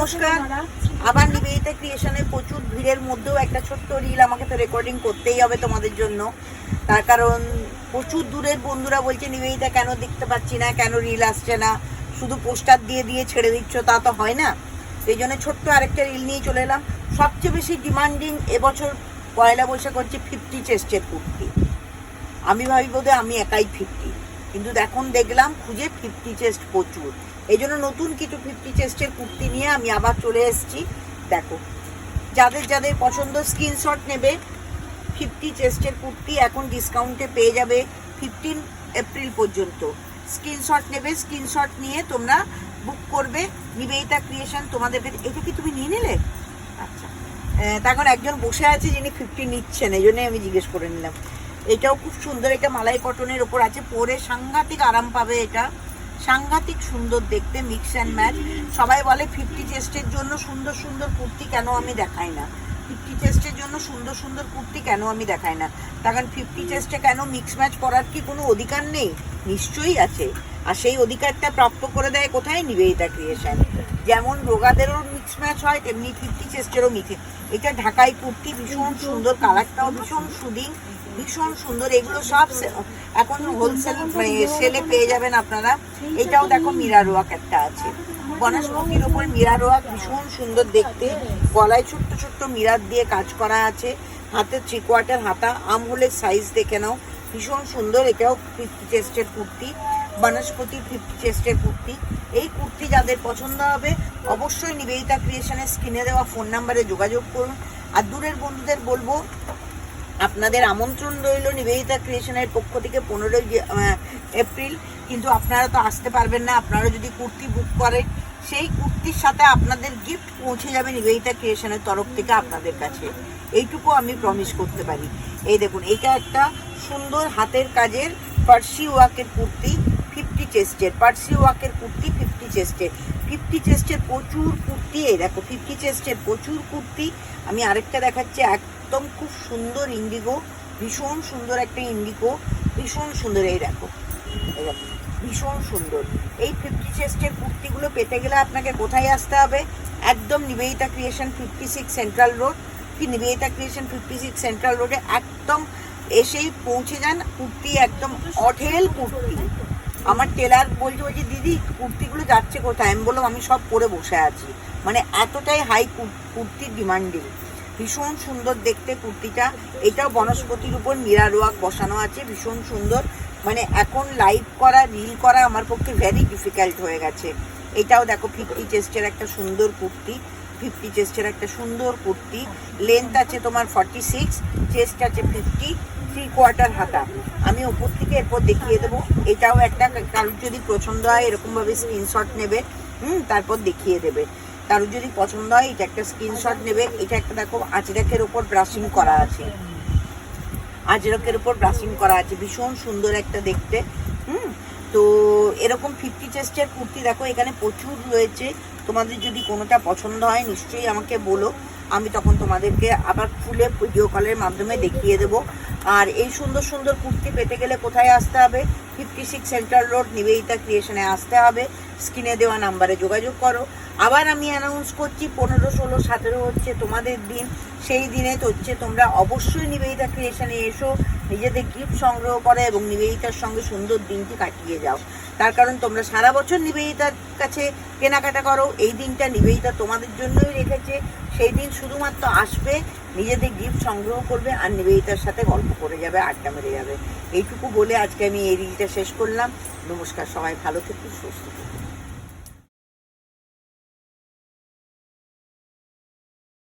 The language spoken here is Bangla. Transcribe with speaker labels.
Speaker 1: নমস্কার। আবার নিবেদিতা ক্রিয়েশনের প্রচুর ভিড়ের মধ্যেও একটা ছোট্ট রিল আমাকে তো রেকর্ডিং করতেই হবে তোমাদের জন্য। তার কারণ প্রচুর দূরের বন্ধুরা বলছে নিবেদিতা কেন দেখতে পাচ্ছি না, কেন রিল আসছে না, শুধু পোস্টার দিয়ে দিয়ে ছেড়ে দিচ্ছ, তা তো হয় না। এই জন্য ছোট্ট আরেকটা রিল নিয়ে চলে এলাম। সবচেয়ে বেশি ডিমান্ডিং এবছর পয়লা বৈশাখ হচ্ছে 50 চেস্টের কুর্তি। আমি ভাবি বোধহয় আমি একাই 50, কিন্তু এখন দেখলাম খুঁজে 50 চেস্ট প্রচুর। এই জন্য নতুন কিছু 50 চেস্টের কুর্তি নিয়ে আমি আবার চলে এসেছি। দেখো, যাদের যাদের পছন্দ স্ক্রিনশট নেবে। 50 চেস্টের কুর্তি এখন ডিসকাউন্টে পেয়ে যাবে 15 এপ্রিল পর্যন্ত। স্ক্রিনশট নেবে, স্ক্রিনশট নিয়ে তোমরা বুক করবে নিবেদিতা ক্রিয়েশন তোমাদের। এটা কি তুমি নিয়ে নিলে? আচ্ছা, তখন একজন বসে আছে যিনি 50 নিচ্ছেন, এই জন্যই আমি জিজ্ঞেস করে নিলাম। এটাও খুব সুন্দর, এটা মালাই কটনের ওপর আছে, পরে সাংঘাতিক আরাম পাবে। এটা সাংঘাতিক সুন্দর দেখতে, মিক্স অ্যান্ড ম্যাচ। সবাই বলে 50 চেস্টের জন্য সুন্দর সুন্দর কুর্তি কেন আমি দেখাই না, 50 চেস্টের জন্য সুন্দর সুন্দর কুর্তি কেন আমি দেখাই না। তখন 50 চেস্টে কেন মিক্স ম্যাচ করার কি কোনো অধিকার নেই? নিশ্চয়ই আছে। আর সেই অধিকারটা প্রাপ্ত করে দেয় কোথায়? নিবেদিতা ক্রিয়েশন। যেমন রোগাদেরও মিক্স ম্যাচ হয়, তেমনি 50 চেস্টেরও মিক্স। এটা ঢাকাই কুর্তি, ভীষণ সুন্দর, কালারটাও ভীষণ সুদিং, ভীষণ সুন্দর। এগুলো সব এখন হোলসেল সেলে পেয়ে যাবেন আপনারা। এটাও দেখো মিরার ওয়ার্ক একটা আছে, বনস্পতির ওপর মিরার ওয়ার্ক, ভীষণ সুন্দর দেখতে। গলায় ছোট্ট ছোট্ট মিরার দিয়ে কাজ করা আছে, হাতে 3/4 হাতা, আমহোলের সাইজ দেখে নাও, ভীষণ সুন্দর। এটাও 50 চেস্টের কুর্তি, বনস্পতি 50 চেস্টের কুর্তি। এই কুর্তি যাদের পছন্দ হবে অবশ্যই নিবেদিতা ক্রিয়েশনের স্ক্রিনে দেওয়া ফোন নাম্বারে যোগাযোগ করুন। আর দূরের বন্ধুদের বলবো, আপনাদের আমন্ত্রণ রইল নিবেদিতা ক্রিয়েশনের পক্ষ থেকে 15 এপ্রিল। কিন্তু আপনারা তো আসতে পারবেন না। আপনারা যদি কুর্তি বুক করেন, সেই কুর্তির সাথে আপনাদের গিফট পৌঁছে যাবে নিবেদিতা ক্রিয়েশনের তরফ থেকে আপনাদের কাছে, এইটুকু আমি প্রমিস করতে পারি। এই দেখুন, এটা একটা সুন্দর হাতের কাজের পার্সি ওয়ার্কের কুর্তি, 50 চেস্টের পার্সি ওয়ার্কের কুর্তি, 50 চেস্টের। 50 চেস্টের প্রচুর কুর্তি, এই দেখো 50 চেস্টের প্রচুর কুর্তি। আমি আরেকটা দেখাচ্ছি, একদম খুব সুন্দর ইন্ডিগো, ভীষণ সুন্দর একটা ইন্ডিগো, ভীষণ সুন্দর। এই দেখো, এই দেখো, ভীষণ সুন্দর। এই 50 চেস্টের কুর্তিগুলো পেতে গেলে আপনাকে কোথায় আসতে হবে? একদম নিবেদিতা ক্রিয়েশন 56 সেন্ট্রাল রোড, কি নিবেদিতা ক্রিয়েশন 56 সেন্ট্রাল রোডে একদম এসেই পৌঁছে যান। কুর্তি একদম অঢেল কুর্তি। আমার টেলার বলছে দিদি কুর্তিগুলো যাচ্ছে কোথায়? আমি বললাম আমি সব পরে বসে আছি, মানে এতটাই হাই কুর্তির ডিমান্ডিং। ভীষণ সুন্দর দেখতে কুর্তিটা। এটাও বনস্পতির উপর মিরার ওয়ার্ক বসানো আছে, ভীষণ সুন্দর। মানে এখন লাইভ করা, রিল করা আমার পক্ষে ভেরি ডিফিকাল্ট হয়ে গেছে। এটাও দেখো 50 চেস্টের একটা সুন্দর কুর্তি, 50 চেস্টের একটা সুন্দর কুর্তি। লেন্থ আছে তোমার 46, চেস্ট আছে 50, 3/4 হাতা। আমি ওপর থেকে এরপর দেখিয়ে দেবো। এটাও একটা, কারোর যদি পছন্দ হয় এরকমভাবে স্ক্রিনশট নেবে, তারপর দেখিয়ে দেবে। কারোর যদি পছন্দ হয় এটা একটা স্ক্রিনশট নেবে। এটা একটা দেখো আজরাকের ওপর ব্রাশিং করা আছে, আজরকের উপর ব্রাশিং করা আছে, ভীষণ সুন্দর একটা দেখতে। তো এরকম 50 চেস্টের কুর্তি দেখো এখানে প্রচুর রয়েছে। তোমাদের যদি কোনোটা পছন্দ হয় নিশ্চয়ই আমাকে বলো, আমি তখন তোমাদেরকে আবার খুলে ভিডিও কলের মাধ্যমে দেখিয়ে দেবো। আর এই সুন্দর সুন্দর কুর্তি পেতে গেলে কোথায় আসতে হবে? 56 সেন্ট্রাল রোড নিবেদিতা ক্রিয়েশনে আসতে হবে। স্ক্রিনে দেওয়া নাম্বারে যোগাযোগ করো। আবার আমি অ্যানাউন্স করছি, 15, 16, 17 হচ্ছে তোমাদের দিন। সেই দিনে তো হচ্ছে তোমরা অবশ্যই নিবেদিতা ক্রিয়েশনে এসো, নিজেদের গিফট সংগ্রহ করো এবং নিবেদিতার সঙ্গে সুন্দর দিনটি কাটিয়ে যাও। তার কারণ তোমরা সারা বছর নিবেদিতার কাছে কেনাকাটা করো, এই দিনটা নিবেদিতা তোমাদের জন্যই রেখেছে। সেই দিন শুধুমাত্র আসবে, নিজেদের গিফট সংগ্রহ করবে আর নিবেদিতার সাথে গল্প করে যাবে, আড্ডা মেরে যাবে। এইটুকু বলে আজকে আমি এই রিলটা শেষ করলাম। নমস্কার, সবাই ভালো থেকো, সুস্থ থেকো।